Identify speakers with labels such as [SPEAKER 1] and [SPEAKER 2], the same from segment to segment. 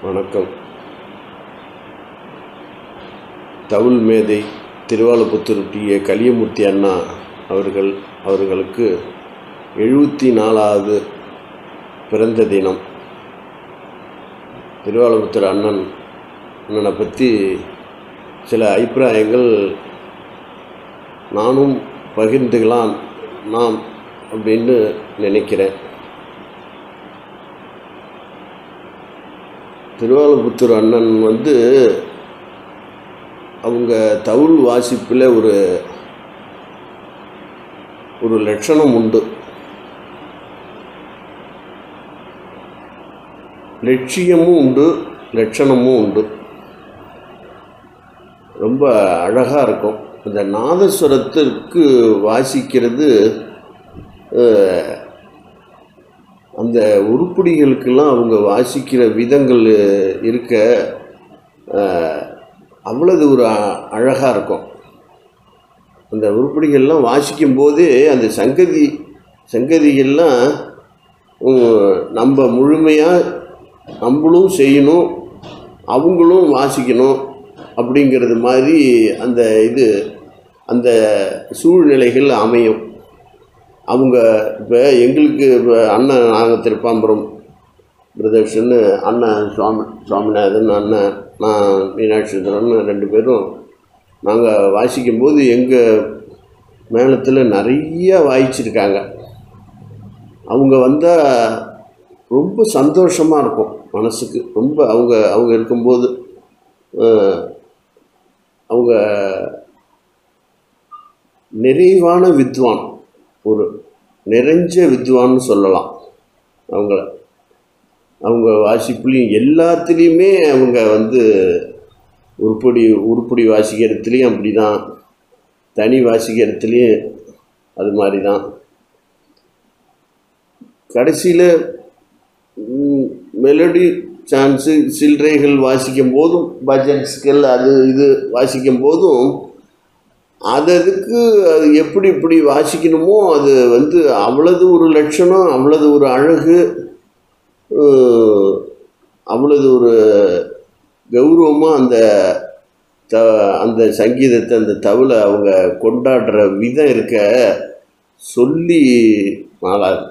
[SPEAKER 1] வணக்கம். தவுல் மேதை திருவாலப்புத்தூர் டி.ஏ. கலியமூர்த்தி அண்ணா அவர்களுக்கு 74வது பிறந்த தினம். திருவாலப்புத்தூர் அண்ணனை பற்றி சில அபிப்பிராயங்கள் நானும் பகிர்ந்துக்கலாம் அப்படின்னு நினைக்கிறேன். திருவாலப்புத்தூர் அண்ணன் அவங்க தவுல் வாசிப்பில் ஒரு லட்சணம் உண்டு. லட்சியமும் உண்டு, லட்சணமும் உண்டு. ரொம்ப அழகாக இருக்கும். அந்த நாதஸ்வரத்திற்கு வாசிக்கிறது அந்த உருப்படிகளுக்கெல்லாம் அவங்க வாசிக்கிற விதங்கள் இருக்க அவ்வளவு ஒரு அழகாக இருக்கும். அந்த உருப்படிகள்லாம் வாசிக்கும்போதே அந்த சங்கதிகள்லாம் நம்ம முழுமையாக நம்மளும் செய்யணும், அவங்களும் வாசிக்கணும் அப்படிங்கிறது மாதிரி அந்த சூழ்நிலைகள் அமையும். அவங்க இப்போ எங்களுக்கு இப்போ அண்ணன் நாங்கள் திருப்பாம்பரம் பிரதர்ஷன்னு அண்ணன் சுவாமிநாதன் அண்ணன் நான் மீனாட்சிசுந்தரன் 2 பேரும் நாங்கள் வாசிக்கும்போது எங்கள் மேளத்தில் நிறைய வாய்ச்சிருக்காங்க. அவங்க வந்தால் ரொம்ப சந்தோஷமாக இருக்கும் மனசுக்கு. ரொம்ப அவங்க இருக்கும்போது அவங்க நிறைவான வித்வான், ஒரு நிறைஞ்ச வித்வான்னு சொல்லலாம். அவங்க வாசிப்புலேயும் எல்லாத்துலேயுமே அவங்க உருப்படி வாசிக்கிறதுலேயும் அப்படி தான், தனி வாசிக்கிறதுலேயும் அது மாதிரி தான். கடைசியில் மெலடி சான்ஸு சில்லறைகள் வாசிக்கும் போதும், பஜன்ஸ்கள் அது இது வாசிக்கும் போதும் அதுக்கு அது எப்படி வாசிக்கணுமோ அது அவ்வளவு ஒரு லட்சணம், அவ்வளவு ஒரு அழகு, அவ்வளவு ஒரு கௌரவமாக அந்த சங்கீதத்தை, அந்த தவுலை அவங்க கொண்டாடுற விதம் இருக்க சொல்லி மாளாது.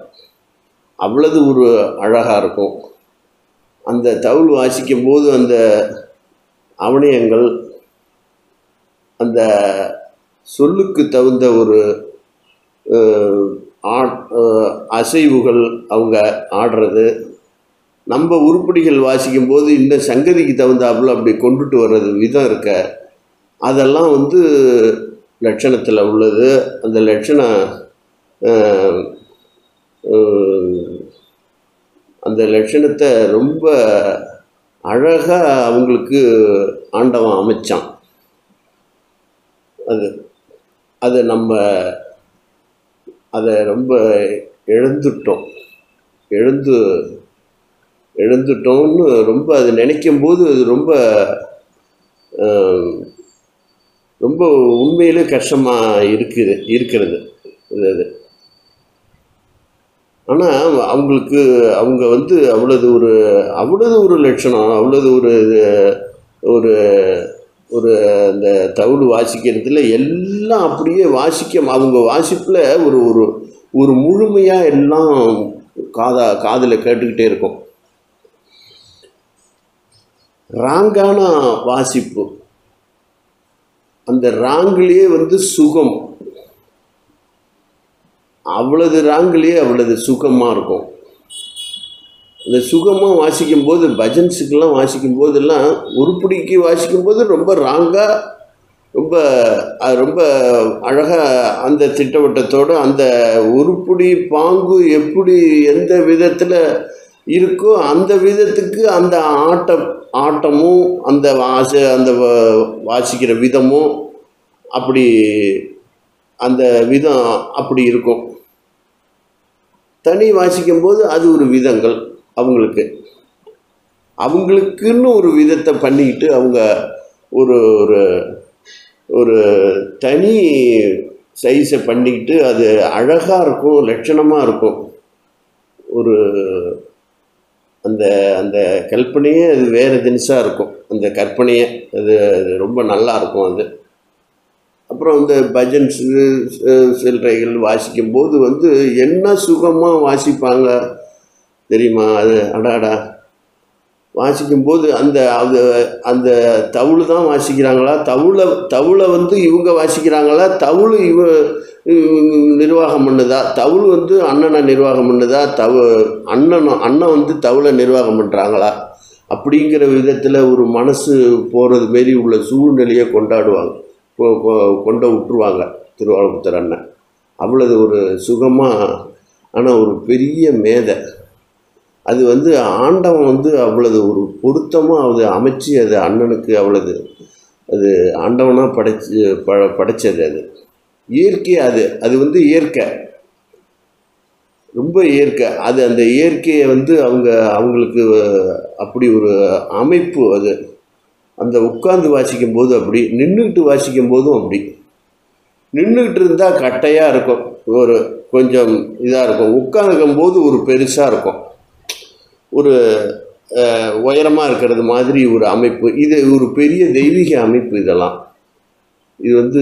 [SPEAKER 1] அவ்வளவு ஒரு அழகாக இருக்கும். அந்த தவுல் வாசிக்கும்போது அந்த அவனியங்கள், அந்த சொல்லுக்கு தகுந்த ஒரு அசைவுகள், அவங்க ஆடுறது, நம்ம உருப்படிகள் வாசிக்கும்போது இந்த சங்கதிக்கு தகுந்தாப்புல அப்படி கொண்டுட்டு வர்றது விதம் இருக்க அதெல்லாம் லட்சணத்தில் உள்ளது. அந்த அந்த லட்சணத்தை ரொம்ப அழகாக அவங்களுக்கு ஆண்டவன் அமைச்சான். நம்ம அதை ரொம்ப எழுந்துட்டோம்னு ரொம்ப அது நினைக்கும் போது ரொம்ப ரொம்ப உண்மையிலே கஷ்டமாக இருக்கிறது இது. ஆனால் அவங்க அவ்வளவு ஒரு லட்சணம், அவ்வளவு ஒரு அந்த தவுள் வாசிக்கிறதுல எல்லாம் அப்படியே அவங்க வாசிப்பில் ஒரு முழுமையாக எல்லாம் காதில் கேட்டுக்கிட்டே இருக்கும். ராங்கான வாசிப்பு, அந்த ராங்கிலேயே சுகம், அவ்வளவு ராங்கிலேயே அவ்வளவு சுகமாக இருக்கும். அந்த சுகமாக வாசிக்கும்போது, பஜன்ஸுக்கெல்லாம் வாசிக்கும் போதெல்லாம் உருப்படிக்கு வாசிக்கும்போது ரொம்ப ராங்காக, ரொம்ப அழகாக அந்த திட்டவட்டத்தோடு அந்த உருப்படி பாங்கு எப்படி எந்த விதத்தில் இருக்கோ அந்த விதத்துக்கு அந்த ஆட்டமும் அந்த வாசிக்கிற விதமும் அப்படி அந்த விதம் அப்படி இருக்கும். தனி வாசிக்கும்போது அது ஒரு விதங்கள் அவங்களுக்குன்னு ஒரு விதத்தை பண்ணிக்கிட்டு அவங்க ஒரு தனி சைஸை பண்ணிக்கிட்டு அது அழகாக இருக்கும், லட்சணமாக இருக்கும். அந்த அந்த கற்பனையே அது வேறு தினசாக இருக்கும். அந்த கற்பனையே அது அது ரொம்ப நல்லா இருக்கும் அது. அப்புறம் இந்த பஜன்ஸு சில்லறைகள் வாசிக்கும்போது வந்து என்ன சுகமாக வாசிப்பாங்க தெரியுமா? அது அடாடா வாசிக்கும்போது அந்த அது அந்த தவுள் தான் வாசிக்கிறாங்களா, தவுளை வந்து இவங்க வாசிக்கிறாங்களா, தவுள் நிர்வாகம் பண்ணுதா, தவுள் வந்து அண்ணனை நிர்வாகம் பண்ணுதா, அண்ணன் வந்து தவுளை நிர்வாகம் பண்ணுறாங்களா, அப்படிங்கிற விதத்தில் ஒரு மனசு போகிறது மாரி உள்ள சூழ்நிலையை கொண்டாடுவாங்க, கொண்ட விட்டுருவாங்க திருவாளபுத்தர் அண்ணன். அவ்வளவு ஒரு சுகமாக. ஆனால் ஒரு பெரிய மேதை அது வந்து ஆண்டவன் வந்து அவ்வளவு ஒரு பொருத்தமாக அது அமைச்சு அது அண்ணனுக்கு அவ்வளவு அது ஆண்டவனாக படைச்சது. அது இயற்கை. அது வந்து இயற்கை, ரொம்ப இயற்கை. அது அந்த இயற்கையை வந்து அவங்களுக்கு அப்படி ஒரு அமைப்பு. அது அந்த உட்கார்ந்து வாசிக்கும் போது அப்படி, நின்றுக்கிட்டு வாசிக்கும் போதும் அப்படி. நின்றுக்கிட்டு இருந்தால் கட்டையாக இருக்கும், ஒரு கொஞ்சம் இதாக இருக்கும். உட்காந்துக்கும் போது ஒரு பெருசாக இருக்கும், ஒரு உயரமாக இருக்கிறது மாதிரி ஒரு அமைப்பு. இது ஒரு பெரிய தெய்வீக அமைப்பு. இதெல்லாம் இது வந்து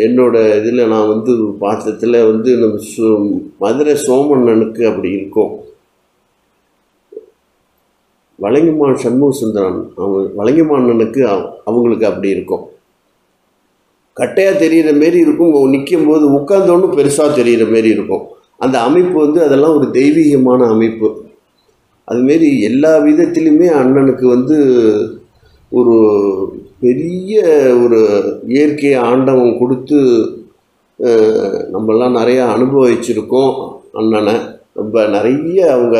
[SPEAKER 1] என்னோட இதில் நான் வந்து பார்த்ததில் வந்து நம்ம மதுரை சோமண்ணனுக்கு அப்படி இருக்கும். வலங்கைமான் சண்முக சுந்தரன் வலங்கைமானனுக்கு அவங்களுக்கு அப்படி இருக்கும். கட்டையாக தெரிகிற மாரி இருக்கும், நிற்கும் போது உட்கார்ந்தோன்னு பெருசாக தெரிகிற மாரி இருக்கும். அந்த அமைப்பு வந்து அதெல்லாம் ஒரு தெய்வீகமான அமைப்பு. அதுமாரி எல்லா விதத்திலுமே அண்ணனுக்கு வந்து ஒரு பெரிய ஒரு இயற்கையை ஆண்டவன் கொடுத்து நம்மெல்லாம் நிறையா அனுபவிச்சிருக்கோம். அண்ணனை ரொம்ப நிறைய அவங்க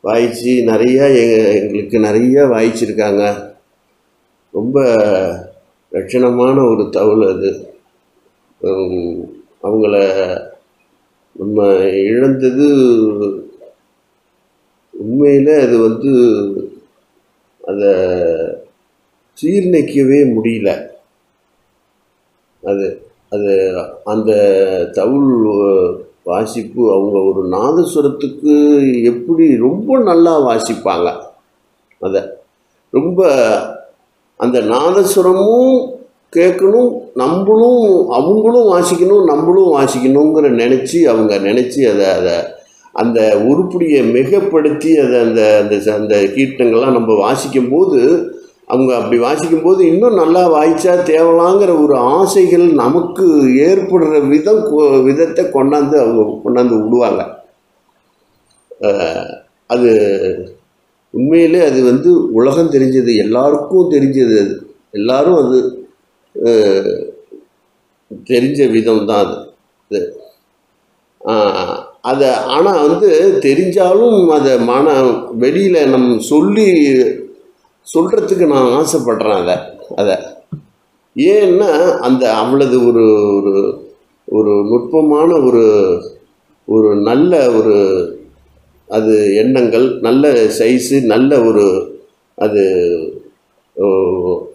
[SPEAKER 1] வாய்ச்சி நிறையா எங்களுக்கு நிறையா வாய்ச்சிருக்காங்க. ரொம்ப லட்சணமான ஒரு தவுள் அது. அவங்கள நம்ம இழந்தது உண்மையில் அது வந்து அதை சீர்நிற்கவே முடியல. அது அது அந்த தவுள் வாசிப்பு அவங்க ஒரு நாதஸ்வரத்துக்கு எப்படி ரொம்ப நல்லா வாசிப்பாங்க. அதை ரொம்ப அந்த நாதஸ்வரமும் கேட்கணும், நம்மளும் அவங்களும் வாசிக்கணும், நம்மளும் வாசிக்கணுங்கிற நினச்சி அதை அந்த உருப்படியை மிகப்படுத்தி அதை அந்த அந்த அந்த கீர்த்தனங்கள்லாம் நம்ம வாசிக்கும்போது, அவங்க அப்படி வாசிக்கும்போது இன்னும் நல்லா வாய்ச்சா தேவலாங்கிற ஒரு ஆசைகள் நமக்கு ஏற்படுற விதத்தை கொண்டாந்து விடுவாங்க. அது உண்மையிலே அது வந்து உலகம் தெரிஞ்சது, எல்லாருக்கும் தெரிஞ்சது. அது எல்லாரும் அது தெரிஞ்ச விதம் தான் அது. அதை ஆனால் வந்து தெரிஞ்சாலும் அதை வெளியில் நம்ம சொல்கிறதுக்கு நான் ஆசைப்படுறேன். அதை ஏன்னா அந்த அவ்வளவு ஒரு ஒரு நுட்பமான ஒரு நல்ல ஒரு அது எண்ணங்கள், நல்ல சைஸு, நல்ல ஒரு அது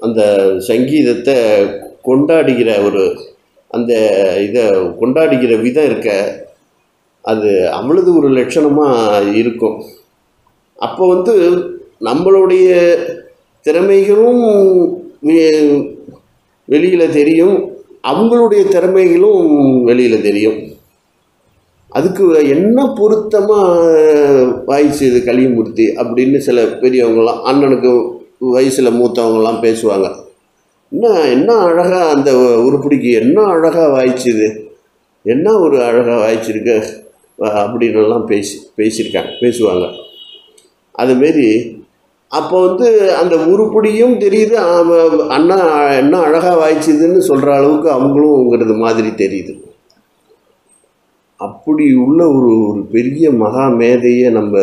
[SPEAKER 1] அந்த சங்கீதத்தை கொண்டாடுகிற அந்த இதை கொண்டாடுகிற விதம் இருக்க, அது அவ்வளவு ஒரு லட்சணமாக இருக்கும். அப்போ வந்து நம்மளுடைய திறமைகளும் வெளியில் தெரியும், அவங்களுடைய திறமைகளும் வெளியில் தெரியும். அதுக்கு என்ன பொருத்தமாக வாய்ச்சது கலியமூர்த்தி அப்படின்னு சில பெரியவங்களாம், அண்ணனுக்கு வயசில் மூத்தவங்களாம் பேசுவாங்க. என்ன அழகாக அந்த உருப்படிக்கு என்ன அழகாக வாய்ச்சுது, என்ன ஒரு அழகாக வாய்ச்சிருக்கு அப்படின்னுலாம் பேசுவாங்க. அதுமாரி அப்போ வந்து அந்த உருப்படியும் தெரியுது, அண்ணா என்ன அழகாக வாய்ச்சுதுன்னு சொல்கிற அளவுக்கு அவங்களும்ங்கிறது மாதிரி தெரியுது. அப்படி உள்ள ஒரு பெரிய மகா மேதையை நம்ம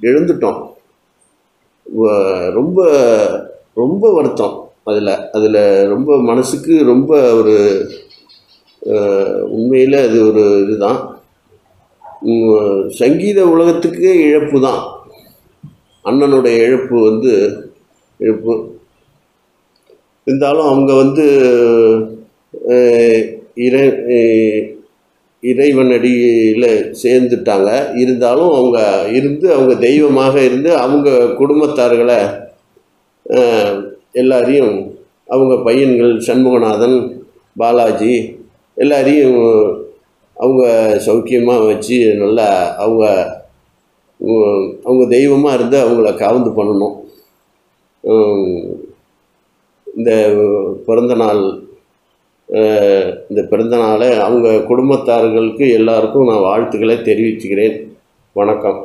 [SPEAKER 1] இழந்துட்டோம். ரொம்ப ரொம்ப வருத்தம். அதில் ரொம்ப மனசுக்கு ரொம்ப ஒரு உண்மையில் அது ஒரு இதுதான். சங்கீத உலகத்துக்கே இழப்பு தான் அண்ணனுடைய இழப்பு வந்து இழப்பு. இருந்தாலும் அவங்க வந்து இறைவனடியில் சேர்ந்துட்டாங்க. இருந்தாலும் அவங்க தெய்வமாக இருந்து அவங்க குடும்பத்தார்களை எல்லாரையும், அவங்க பையன்கள் சண்முகநாதன், பாலாஜி எல்லாரையும் அவங்க சௌக்கியமாக வச்சு நல்லா அவங்க தெய்வமாக இருந்து அவங்கள கவர்ந்து பண்ணணும். இந்த பிறந்தநாளை அவங்க குடும்பத்தார்களுக்கு எல்லாருக்கும் நான் வாழ்த்துக்களை தெரிவிச்சுக்கிறேன். வணக்கம்.